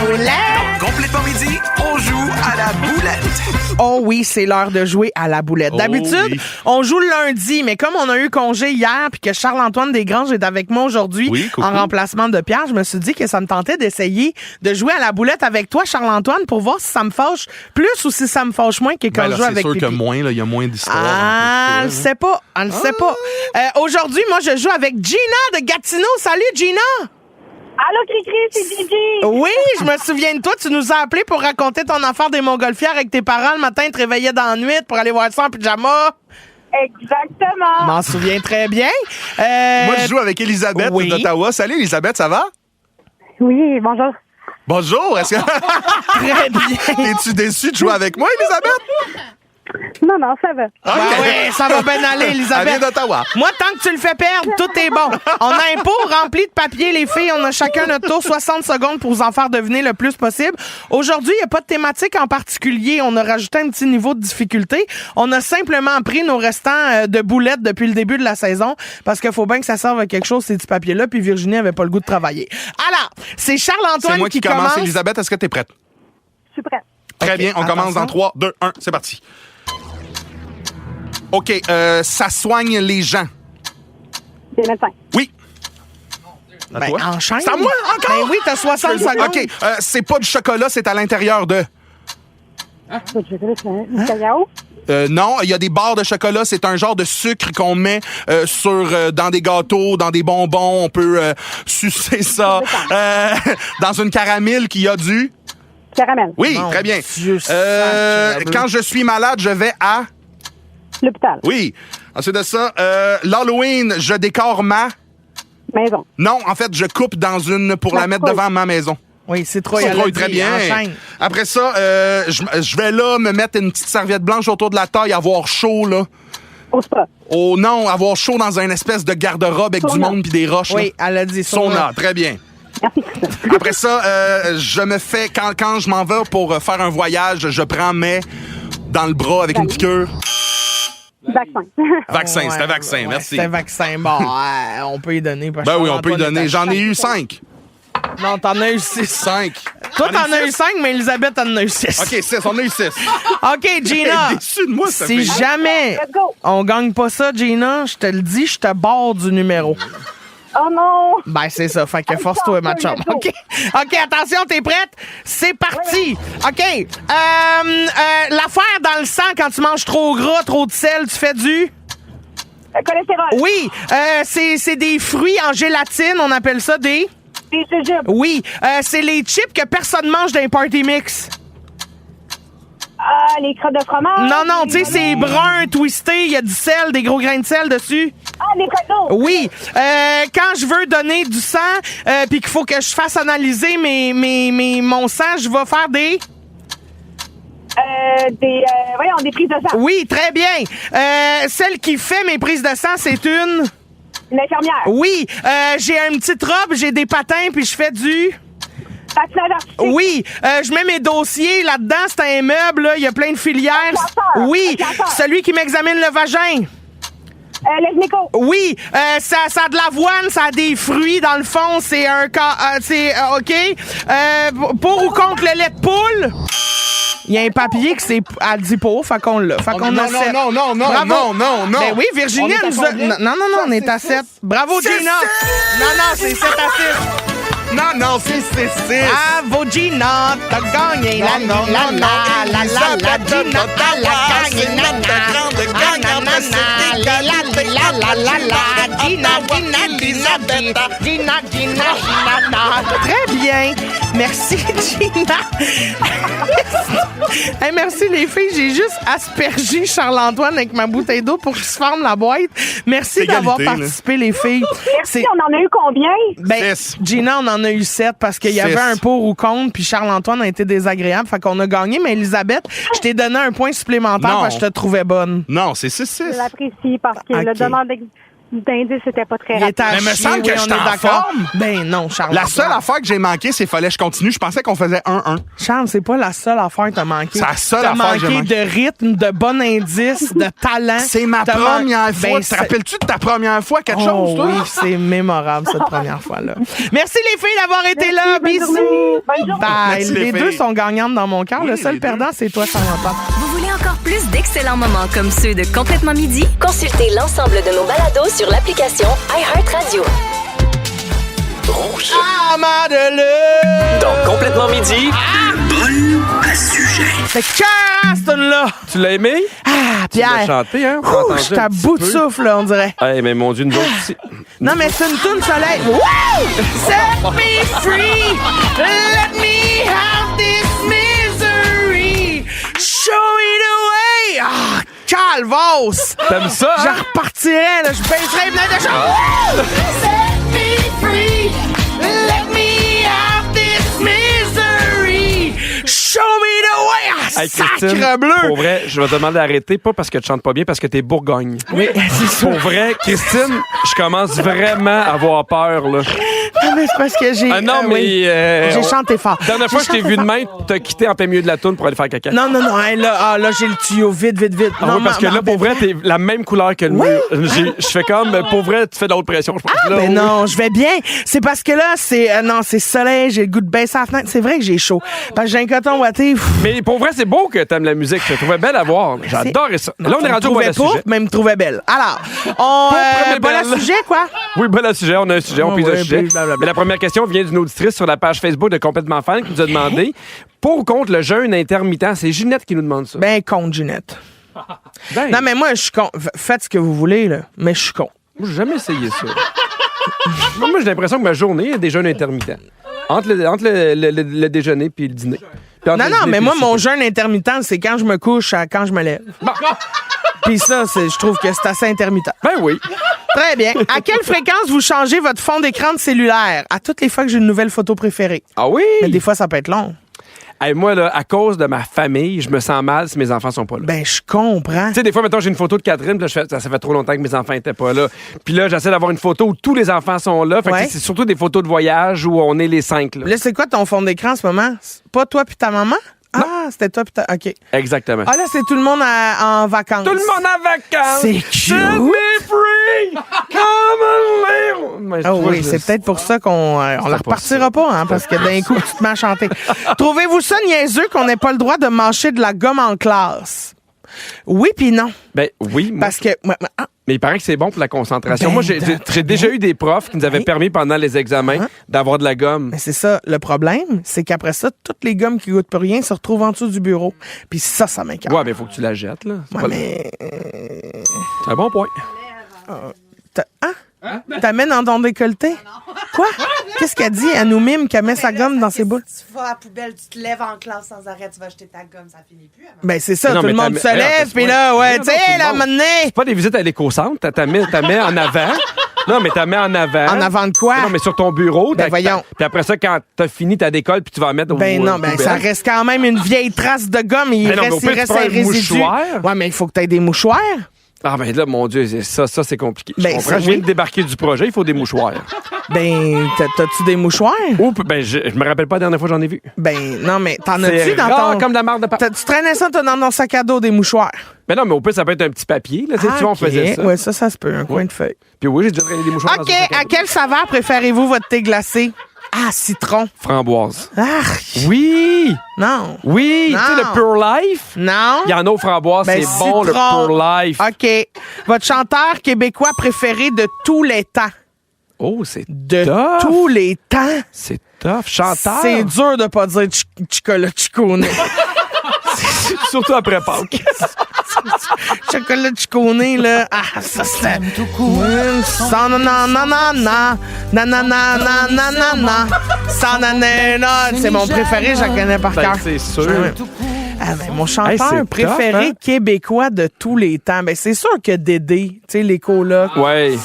boulette. Complètement midi, on joue à la boulette. Oh oui, c'est l'heure de jouer à la boulette. D'habitude, on joue le lundi, mais comme on a eu congé hier puis que Charles-Antoine Desgranges est avec moi aujourd'hui en remplacement de Pierre, je me suis dit que ça me tentait d'essayer de jouer à la boulette avec toi, Charles-Antoine, pour voir si ça me fâche plus ou si ça me fâche moins que quand je joue avec Pipi. C'est sûr que moins, il y a moins d'histoires. On le sait pas. On le sait pas. Aujourd'hui, moi, je joue avec Gina de Gatineau. Salut, Gina! Allô, Cricri, c'est Gigi. Oui, je me souviens de toi. Tu nous as appelé pour raconter ton affaire des montgolfières avec tes parents le matin. Te réveillais dans la nuit pour aller voir ça en pyjama. Exactement. Je m'en souviens très bien. Moi, je joue avec Elisabeth d'Ottawa. Salut, Elisabeth, ça va? Oui, bonjour. Bonjour, est-ce que... Très bien. Es-tu déçue de jouer avec moi, Elisabeth? Non, ça va. Ben oui, ça va bien aller, Elisabeth. Elle vient d'Ottawa. Moi, tant que tu le fais perdre, tout est bon. On a un pot rempli de papier, les filles. On a chacun notre tour, 60 secondes pour vous en faire deviner le plus possible. Aujourd'hui, il n'y a pas de thématique en particulier. On a rajouté un petit niveau de difficulté. On a simplement pris nos restants de boulettes depuis le début de la saison parce qu'il faut bien que ça serve à quelque chose, ces petits papiers-là, puis Virginie avait pas le goût de travailler. Alors, c'est Charles-Antoine C'est moi qui commence. Elisabeth, est-ce que tu es prête? Je suis prête. Très bien, on commence dans 3, 2, 1, c'est parti. OK, ça soigne les gens. Des médecins. Oui. Ben, enchaîne. C'est à moi encore? Ben oui, t'as 60 secondes. OK, c'est pas du chocolat, c'est à l'intérieur de... Du cacao. Non, il y a des barres de chocolat. C'est un genre de sucre qu'on met dans des gâteaux, dans des bonbons. On peut sucer ça. Dans une caramel qui a du... Caramel. Oui, Mon très bien. Dieu, sacre. Quand je suis malade, je vais à... L'hôpital. Oui. Ensuite de ça, l'Halloween, je décore ma... Maison. Non, en fait, je coupe dans une pour la mettre devant ma maison. Oui, c'est trop Très bien. Après ça, je vais là me mettre une petite serviette blanche autour de la taille, avoir chaud, là. Au spa. Oh non, avoir chaud dans une espèce de garde-robe avec du monde puis des roches. Oui, là. elle a dit Sauna, très bien. Merci. Après ça, je me fais, quand je m'en vais pour faire un voyage, je prends mes dans le bras avec une piqûre. Vaccin. C'était vaccin, merci. C'était vaccin. Bon, on peut y donner. Ben oui, on peut y donner. J'en ai eu 5. Non, t'en as eu 6. 5. Toi, t'en as eu 5, mais Elisabeth en a eu 6. OK, 6. On a eu 6. OK, Gina. Elle est déçue de moi, ça Si fait. jamais Let's go. on gagne pas ça, Gina, je te le dis, je te barre du numéro. Oh non. Ben, c'est ça. Fait que force-toi, ma chum. OK. OK, attention, t'es prête? C'est parti. OK. L'affaire dans le sang, quand tu manges trop gras, trop de sel, tu fais du... Cholestérol. Oui. C'est des fruits en gélatine. On appelle ça des... Des jujubes. Oui. C'est les chips que personne mange dans les party mix. Les crottes de fromage. Non, tu sais, c'est brun, twisté, il y a du sel, des gros grains de sel dessus. Des coteaux. Oui. Quand je veux donner du sang, puis qu'il faut que je fasse analyser mon sang, je vais faire des... Des prises de sang. Oui, très bien. Celle qui fait mes prises de sang, c'est une... Une infirmière. Oui. J'ai une petite robe, j'ai des patins, puis je fais du... Patinage artistique. Oui, je mets mes dossiers là-dedans, c'est un meuble, là, il y a plein de filières. Classeur. Oui, Classeur. celui qui m'examine le vagin. Les gynécos. Oui, ça a de l'avoine, ça a des fruits dans le fond, c'est un OK. Pour ou contre le lait de poule? Il y a un papier qui c'est à 10 pour, fait qu'on l'a. Fait qu'on a 7. Non. Ben oui, Virginie, elle nous a... Non, on est à 7. Bravo, Gina. Non, c'est 7 à 6. Non, c'est 6. Bravo, Gina, t'as gagné. La Gina, elle a gagné. Gina. Très bien. Merci, Gina. Hey, merci, les filles. J'ai juste aspergé Charles-Antoine avec ma bouteille d'eau pour qu'il se ferme la boîte. Merci Égalité, d'avoir là. participé, les filles. Merci, on en a eu combien? Ben, 6. Gina, on en a eu 7 parce qu'il y avait 6. un pour ou contre, puis Charles-Antoine a été désagréable. Fait qu'on a gagné, mais Elisabeth, je t'ai donné un point supplémentaire Non. parce que je te trouvais bonne. Non, c'est 6. Je l'apprécie parce que Ok. le demande d'indice, c'était pas très Il était rapide. à Mais me chier, semble que oui, on j'étais est en d'accord. forme. Ben non, Charles. La seule affaire que j'ai manqué, c'est qu'il fallait que je continue. Je pensais qu'on faisait 1-1. Charles, c'est pas la seule affaire que t'as manqué. C'est la seule T'as affaire que j'ai manqué manqué. de rythme, de bon indice, de talent. C'est ma T'as première man- fois. Ben, Tu te rappelles-tu de ta première fois quelque Oh, chose, toi? oui, c'est mémorable, cette première fois-là. Merci, les filles, d'avoir été Merci, là. bonne Bisous. journée. Bonne journée. Bye. Merci, les les deux filles. sont gagnantes dans mon cœur. Oui, Le seul les deux. perdant, c'est toi, Charles-Antoine. Vous voulez encore plus d'excellents moments comme ceux de Complètement Midi? Consultez l'ensemble de nos balados sur l'application iHeartRadio. Rouge. Ah, Madeleine! Dans Complètement Midi, bonne à sujet. C'est cœur, cette là. Tu l'as aimé? Ah, Tu l'as Pierre. chanté, hein? On a Ouh, entendu je suis un à petit bout de peu. souffle, là, on dirait. Hey, mais mon Dieu, nous autres aussi. Non, mais c'est une toune soleil. Woo! Set me free. Let me have this misery. Show me the way. Ah, calvos. T'aimes ça, Je hein? repartirais, là. Je baisserais les fenêtres de chambre. Woo! Set me free. Let me have this misery. Show me the way. Ah, Hey, Christine, sacre bleu. pour vrai, je vais te demander d'arrêter, pas parce que tu chantes pas bien, parce que t'es bourgogne. Oui, c'est ça. Pour vrai, Christine, je commence vraiment à avoir peur, là. Non, mais c'est parce que j'ai. Ah non, mais... oui. J'ai chanté fort. La dernière fois que J'ai je t'ai vu de main, t'as quitté en plein milieu de la toune pour aller faire caca. Non, non, non. Hey, là, j'ai le tuyau. Vite, vite, vite. Ah non, oui, parce que là, pour vrai, t'es la même couleur que le Oui. mur. Je fais comme, pour vrai, tu fais de la haute pression, je pense. là, Ben oui. non, je vais bien. C'est parce que là, c'est non, c'est soleil, j'ai le goût de baisser la fenêtre. C'est vrai que j'ai chaud. Parce que j'ai un coton ouaté. pff, Mais pour vrai, c'est beau que t'aimes la musique. Je te trouvais belle à voir. J'adorais ça. Là, on est rendu au bon trouvais sujet. mais me trouvait belle. Alors, on premier bon belle. sujet quoi. Oui, bon, sujet, on a un sujet, on Ah pise ouais, un sujet. blablabla. Mais la première question vient d'une auditrice sur la page Facebook de Complètement Fan qui nous a demandé pour ou contre le jeûne intermittent. C'est Ginette qui nous demande ça. Ben con, Ginette. Ben, Non, mais moi, je suis con. Faites ce que vous voulez là, mais je suis con. moi, j'ai jamais essayé ça. moi, j'ai l'impression que ma journée, il y a des jeûnes intermittents. Entre le déjeuner puis le dîner. Puis entre Non, le non, dîner mais puis moi, le mon souper. jeûne intermittent, c'est quand je me couche à quand je me lève. Puis ça, je trouve que c'est assez intermittent. Ben oui. Très bien. À quelle fréquence vous changez votre fond d'écran de cellulaire? À toutes les fois que j'ai une nouvelle photo préférée. Ah oui? Mais des fois, ça peut être long. Hey, moi, là, à cause de ma famille, je me sens mal si mes enfants sont pas là. Ben, je comprends. Tu sais, des fois, mettons, j'ai une photo de Catherine, puis là, je fais, ça fait trop longtemps que mes enfants étaient pas là. Puis là, j'essaie d'avoir une photo où tous les enfants sont là. Fait que Ouais. tu sais, c'est surtout des photos de voyage où on est les 5, là. Là, c'est quoi ton fond d'écran en ce moment? C'est pas toi puis ta maman? Ah, c'était toi puis ta... OK. Exactement. Ah, là, c'est tout le monde en vacances. Tout le monde en vacances! C'est cute. Set me free! Come and live! Mais tu Ah vois, oui, je- c'est peut-être pour ça qu'on la pas repartira ça. pas, hein, parce que d'un coup, tu te mets à chanter. Trouvez-vous ça niaiseux qu'on n'ait pas le droit de mâcher de la gomme en classe? Oui puis non. Ben oui, moi, Parce que... mais il paraît que c'est bon pour la concentration. Ben, Moi, j'ai déjà eu des profs qui nous avaient Oui. permis pendant les examens Hein? d'avoir de la gomme. Mais c'est ça, le problème, c'est qu'après ça, toutes les gommes qui goûtent plus rien se retrouvent en dessous du bureau. Puis ça m'écoeure. Ouais, mais il faut que tu la jettes, là. C'est Ouais, pas- mais... C'est un bon point. T'amènes dans ton décolleté? Quoi? Qu'est-ce qu'elle dit? Elle nous mime qu'elle met sa gomme dans ses boules. Si tu vas à la poubelle, tu te lèves en classe sans arrêt, tu vas jeter ta gomme, ça finit plus. avant. Ben, c'est ça, Non, tout mais le monde t'as- se mais non, lève, parce- puis là, ouais, ouais. tu Non, non, sais, tout la le monde. monnaie. C'est pas des visites à l'éco-centre. T'as mets en avant. Non, mais t'as mets en avant. En avant de quoi? Non, mais sur ton bureau. Ben, voyons. Puis après ça, quand t'as fini ta décolle, puis tu vas en mettre au Ben non, ben ça reste quand même une vieille trace de gomme. Il Ben non, mais au reste, pire, tu prends un un résidu. mouchoir. Ouais, mais il faut que tu aies des mouchoirs. Ah, ben là, mon Dieu, ça c'est compliqué. Ben, Je ça, comprends. Je viens oui. de débarquer du projet, il faut des mouchoirs. Ben, t'as-tu des mouchoirs? Oups, ben, je me rappelle pas la dernière fois que j'en ai vu. Ben, non, mais t'en as-tu C'est dans rare ton... comme de la marde de papier. Tu traînais ça, toi, dans ton sac à dos, des mouchoirs? Mais non, mais au pire, ça peut être un petit papier. Là, tu sais, Ah, souvent, on ok. faisait ça. Ouais, ça se peut, un coin de feuille. Puis oui, j'ai déjà traîné des mouchoirs OK, dans un sac à à dos. quelle saveur préférez-vous votre thé glacé? Ah, citron. Framboise. Ah, Oui! non. Oui! Non. Tu sais, le Pure Life, Non. il y en a aux framboises, Ben, c'est bon, le citron. Pure Life. OK. Votre chanteur québécois préféré de tous les temps? Oh, c'est De tough. tous les temps? C'est tough. Chanteur. C'est dur de pas dire chocolat chicone. Surtout après Pâques. Chocolat chicone, là. Ah, ça, c'est... tout court. Sans nanana, nanana, nanana, sans nanana. C'est mon préféré, je la connais par Ben, cœur. c'est sûr. Ah, ben, mon chanteur Hey, c'est préféré tough, hein? québécois de tous les temps, ben, c'est sûr que Dédé, tu sais, les colocs, Ouais.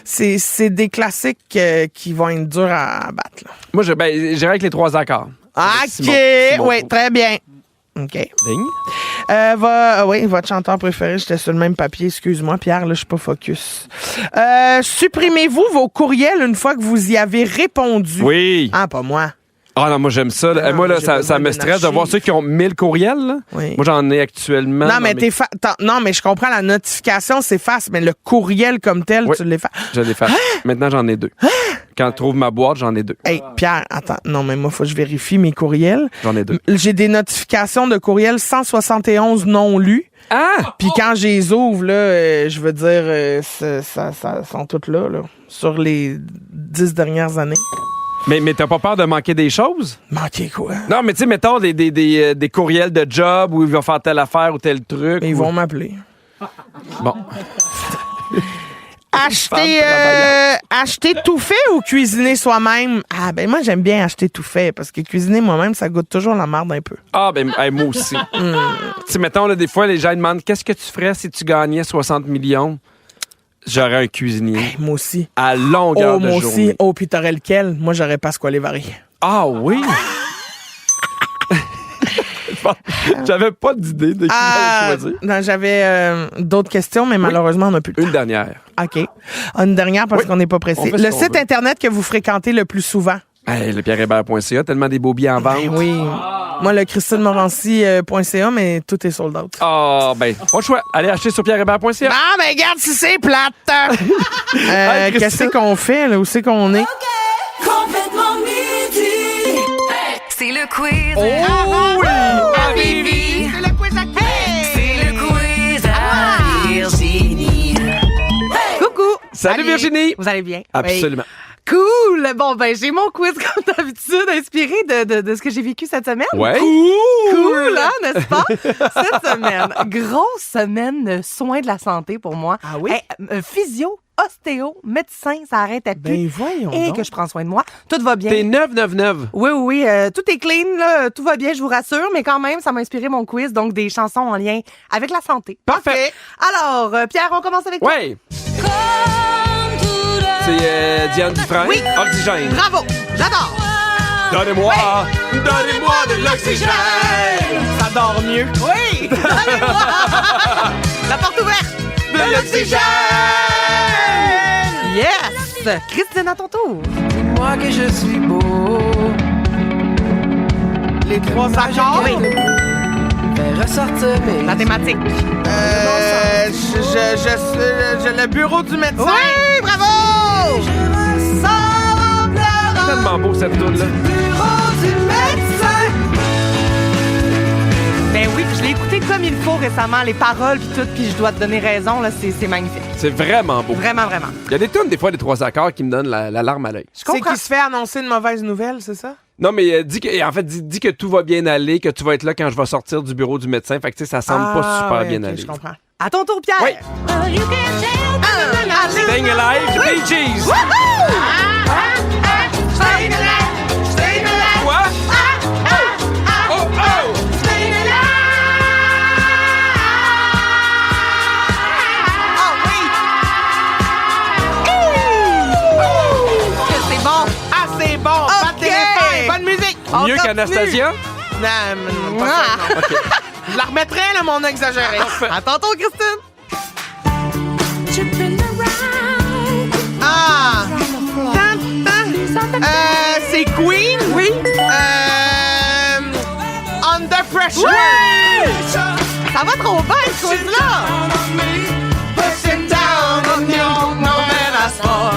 c'est des classiques qui vont être durs à battre. Là. Moi, j'irais avec les 3 accords. Avec OK, Simon oui, Trou. très bien. OK. Ding. Oui, votre chanteur préféré, j'étais sur le même papier. Excuse-moi, Pierre, là, je suis pas focus. Supprimez-vous vos courriels une fois que vous y avez répondu? Oui. Ah, pas moi. Ah non, moi, j'aime ça. Non, moi, là, j'ai ça besoin me d'une stresse de archive. voir ceux qui ont 1000 courriels. Là. Oui. Moi, j'en ai actuellement. Non, mais dans mes- non, mais je comprends, la notification s'efface, mais le courriel comme tel, Oui. tu l'effaces. Je les fais. Maintenant, j'en ai 2. Quand je trouve ma boîte, j'en ai 2. Hey, Pierre, attends. Non, mais moi, faut que je vérifie mes courriels. J'en ai 2. J'ai des notifications de courriels 171 non lus. Ah! Puis quand je les ouvre, là, je veux dire, ça sont toutes là, sur les 10 dernières années. Mais t'as pas peur de manquer des choses? Manquer quoi? Non, mais tu sais, mettons des courriels de job où il va faire telle affaire ou tel truc. Ils ou- vont m'appeler. Bon. Acheter tout fait ou cuisiner soi-même? Ah, ben moi, j'aime bien acheter tout fait parce que cuisiner moi-même, ça goûte toujours la merde un peu. Ah, ben, hey, moi aussi. Tu sais, mettons, là, des fois, les gens demandent qu'est-ce que tu ferais si tu gagnais 60 millions? J'aurais un cuisinier. Moi aussi. À longueur de moi journée. aussi. Oh, puis t'aurais lequel? Moi, j'aurais Pasquale Varry. Ah oui? J'avais pas d'idée de qui j'allais choisir. Non, j'avais d'autres questions, mais malheureusement, on n'a plus le temps. Une dernière. OK. Une dernière parce Oui. qu'on n'est pas On pressé. fait ce Le qu'on site veut. Internet que vous fréquentez le plus souvent? Hey, le pierrehébert.ca, tellement des beaux billets en vente. Ben oui. Moi, le christinemorancy.ca, mais tout est sold out. Ah, ben, pas le choix. Allez acheter sur pierrehébert.ca. Ah, ben regarde si c'est plate! Hey, Christine. Qu'est-ce qu'on fait, là? Où c'est qu'on est? Complètement midi. C'est le quiz. Oh oui! À Vivi. C'est le quiz à C'est le quiz à Virginie. Coucou! Salut Virginie! Vous allez bien? Absolument. Oui. Cool! Bon, ben, j'ai mon quiz, comme d'habitude, inspiré de ce que j'ai vécu cette semaine. Ouais. Cool, hein, n'est-ce pas? Cette semaine, grosse semaine de soins de la santé pour moi. Ah oui? Physio, ostéo, médecin, ça arrête à plus. Ben voyons Et donc. que je prends soin de moi. Tout va bien. T'es 999. Oui, tout est clean, là, tout va bien, je vous rassure, mais quand même, ça m'a inspiré mon quiz, donc des chansons en lien avec la santé. Parfait. Alors, Pierre, on commence avec toi. Ouais. C'est Diane Dufresne. Oui. Oxygène. Bravo! J'adore! Donnez-moi de l'oxygène. Ça dort mieux. Oui! La porte ouverte! De l'oxygène. Yes! Christine, à ton tour. Moi que je suis beau, Les trois accords. Oui. fais ressortir mes La thématique. Le bureau du médecin. Oui, bravo! Je ressors en pleurant Tellement beau cette toune-là. bureau du médecin. Ben oui, puis je l'ai écouté comme il faut récemment, les paroles puis tout, puis je dois te donner raison, là, c'est magnifique. C'est vraiment beau. Vraiment, vraiment. Il y a des tunes, des fois, des trois accords qui me donnent la larme à l'œil. Je C'est comprends. qui se fait annoncer une mauvaise nouvelle, c'est ça? Non, mais dis que tout va bien aller, que tu vas être là quand je vais sortir du bureau du médecin. Fait que, tu sais, ça semble pas super ouais, bien ok, aller. je comprends. À ton tour, Pierre. Oui. Allez. Staying Alive, Bee Gees. Quoi? Oh, oh! C'est bon. Ah, c'est bon! Batte les reins. Bonne musique! On Mieux continue. qu'Anastasia? Non, pas ça, non. Je la remettrais, là, mon exagéré. À ton tour, Christine. Ah! C'est Queen? Oui. Under Pressure! Ça va trop bien, ce quiz-là.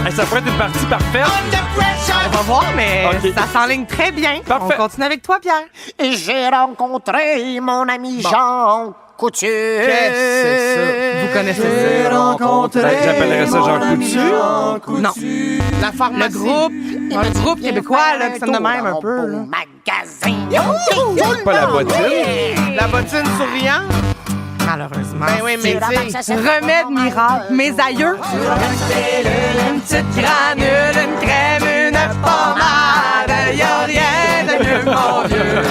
Hey, ça pourrait être une partie parfaite. On va voir, mais Ok. ça s'enligne très bien. Parfait. On continue avec toi, Pierre. J'ai rencontré mon ami Jean Couture. Qu'est-ce que c'est ça? Vous connaissez ça? Ben, j'appellerais ça Jean Coutu. Non. La pharmacie. Le groupe québécois, là, qui sonne de même un peu. Là. Magasin. Pas la bottine. La bottine souriante. Malheureusement. Ben oui, mais tu sais. Remède miracle. Mes aïeux. Une petite granule, une crème, une pommade. Y'a rien de mieux, mon vieux.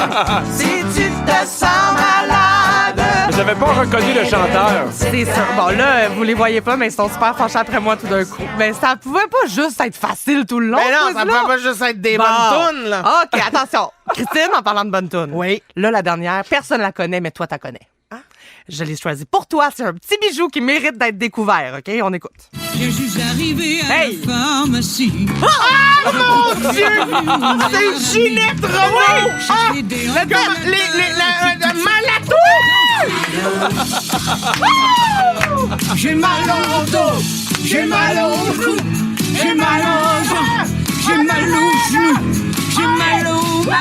Si tu te sens malade. J'avais pas reconnu le chanteur. C'est sûr. Bon, là, vous les voyez pas, mais ils sont super fâchés après moi tout d'un coup. Mais ça pouvait pas juste être facile tout le long. Ben non, ce ça quiz-là. peut pas juste être des Bon. bonnes tunes, là. OK, attention. Christine, en parlant de bonnes tunes. Oui. Là, la dernière, personne la connaît, mais toi, t'as connais. Je l'ai choisi pour toi. C'est un petit bijou qui mérite d'être découvert, OK? On écoute. Je suis arrivé à Hey! la pharmacie. Ah, mon Dieu! C'est Ginette Renaud! Ah! Le Le Malato! J'ai mal au dos, j'ai mal au cou, j'ai mal au ventre, j'ai mal au genou, j'ai mal au bas,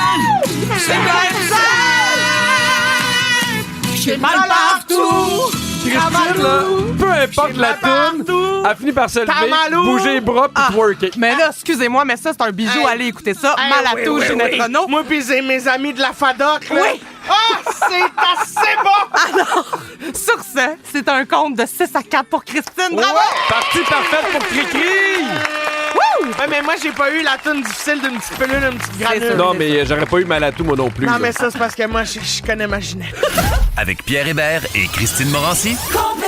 c'est mal ça. J'ai mal partout. Christine, là, peu importe la toune, elle finit par se lever, Tamalou. bouger les bras puis twerker. Mais là, excusez-moi, mais ça, c'est un bijou. Hey. Allez écouter ça. Hey, Malato, oui, Ginette oui. Renaud. Moi pis j'ai mes amis de la FADOC, là. Oui. Ah, c'est assez bon! Alors, sur ce, c'est un compte de 6-4 pour Christine. Bravo! Partie parfaite pour Cricri! Ouais, mais moi, j'ai pas eu la toune difficile d'une petite pelule, une petite granule. Non, mais j'aurais pas eu mal à tout, moi non plus. Non, là. mais ça, c'est parce que moi, je connais ma Ginette. Avec Pierre Hébert et Christine Morancy. Complètement